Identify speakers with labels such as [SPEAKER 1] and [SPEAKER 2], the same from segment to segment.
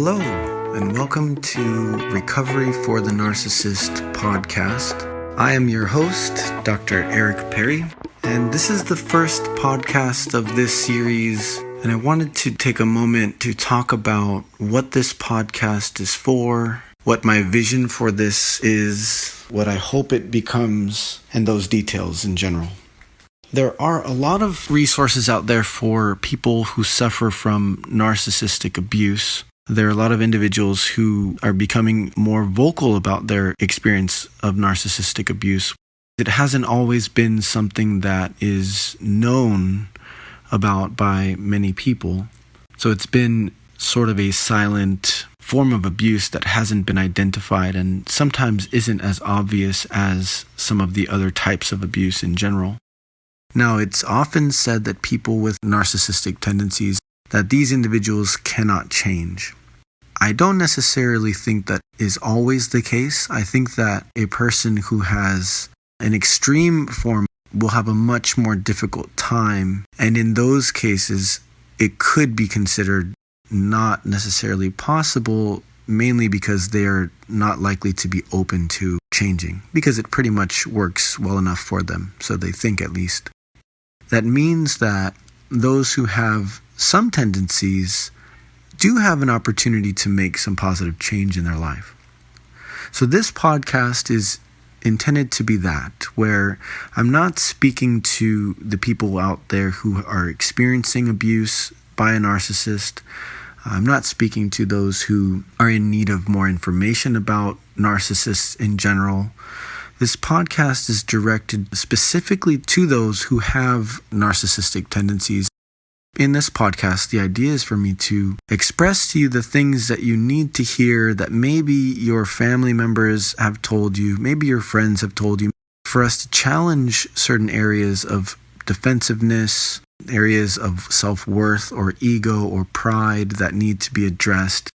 [SPEAKER 1] Hello, and welcome to Recovery for the Narcissist podcast. I am your host, Dr. Eric Perry, and this is the first podcast of this series, and I wanted to take a moment to talk about what this podcast is for, what my vision for this is, what I hope it becomes, and those details in general. There are a lot of resources out there for people who suffer from narcissistic abuse. There are a lot of individuals who are becoming more vocal about their experience of narcissistic abuse. It hasn't always been something that is known about by many people. So it's been sort of a silent form of abuse that hasn't been identified and sometimes isn't as obvious as some of the other types of abuse in general. Now, it's often said that people with narcissistic tendencies, that these individuals cannot change. I don't necessarily think that is always the case. I think that a person who has an extreme form will have a much more difficult time. And in those cases, it could be considered not necessarily possible, mainly because they are not likely to be open to changing, because it pretty much works well enough for them, so they think at least. That means that those who have some tendencies do have an opportunity to make some positive change in their life. So this podcast is intended to be that, where I'm not speaking to the people out there who are experiencing abuse by a narcissist. I'm not speaking to those who are in need of more information about narcissists in general. This podcast is directed specifically to those who have narcissistic tendencies. In this podcast, the idea is for me to express to you the things that you need to hear that maybe your family members have told you, maybe your friends have told you, for us to challenge certain areas of defensiveness, areas of self-worth or ego or pride that need to be addressed.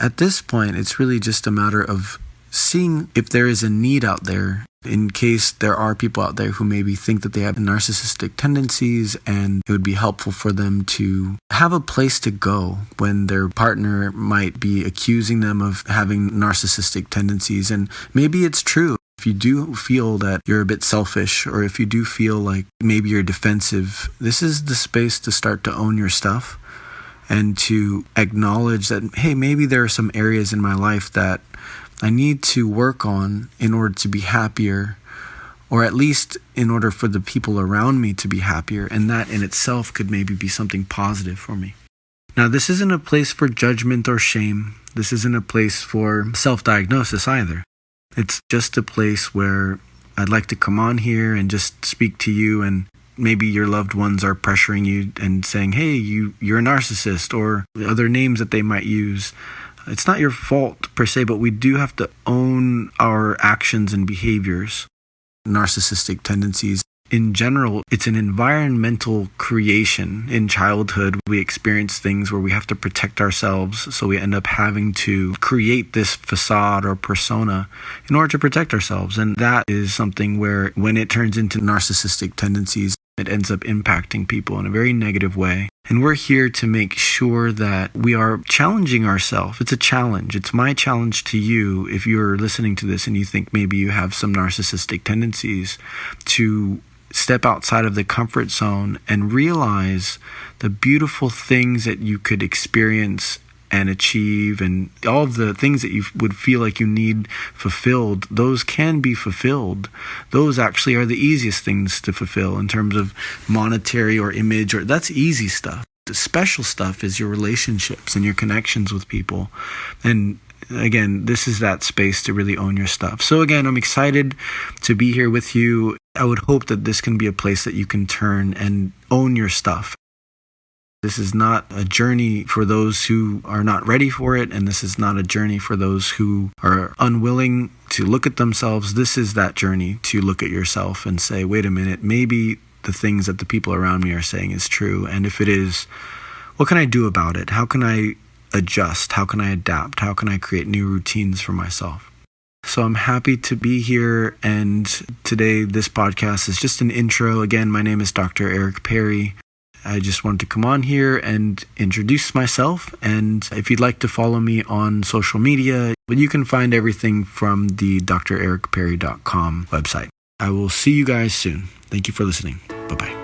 [SPEAKER 1] At this point, it's really just a matter of seeing if there is a need out there in case there are people out there who maybe think that they have narcissistic tendencies, and it would be helpful for them to have a place to go when their partner might be accusing them of having narcissistic tendencies. And maybe it's true. If you do feel that you're a bit selfish, or if you do feel like maybe you're defensive, this is the space to start to own your stuff and to acknowledge that, hey, maybe there are some areas in my life that I need to work on in order to be happier, or at least in order for the people around me to be happier. And that in itself could maybe be something positive for me. Now, this isn't a place for judgment or shame. This isn't a place for self-diagnosis either. It's just a place where I'd like to come on here and just speak to you, and maybe your loved ones are pressuring you and saying, hey, you're a narcissist, or other names that they might use. It's not your fault per se, but we do have to own our actions and behaviors. Narcissistic tendencies, in general, it's an environmental creation. In childhood, we experience things where we have to protect ourselves, so we end up having to create this facade or persona in order to protect ourselves. And that is something where, when it turns into narcissistic tendencies, it ends up impacting people in a very negative way. And we're here to make sure that we are challenging ourselves. It's a challenge. It's my challenge to you, if you're listening to this and you think maybe you have some narcissistic tendencies, to step outside of the comfort zone and realize the beautiful things that you could experience and achieve, and all of the things that you would feel like you need fulfilled. Those can be fulfilled. Those actually are the easiest things to fulfill in terms of monetary or image, or that's easy stuff. The special stuff is your relationships and your connections with people. And again, this is that space to really own your stuff. So again, I'm excited to be here with you. I would hope that this can be a place that you can turn and own your stuff. This is not a journey for those who are not ready for it, and this is not a journey for those who are unwilling to look at themselves. This is that journey to look at yourself and say, wait a minute, maybe the things that the people around me are saying is true. And if it is, what can I do about it? How can I adjust? How can I adapt? How can I create new routines for myself? So I'm happy to be here, and today this podcast is just an intro. Again, my name is Dr. Eric Perry. I just wanted to come on here and introduce myself. And if you'd like to follow me on social media, you can find everything from the drericperry.com website. I will see you guys soon. Thank you for listening. Bye-bye.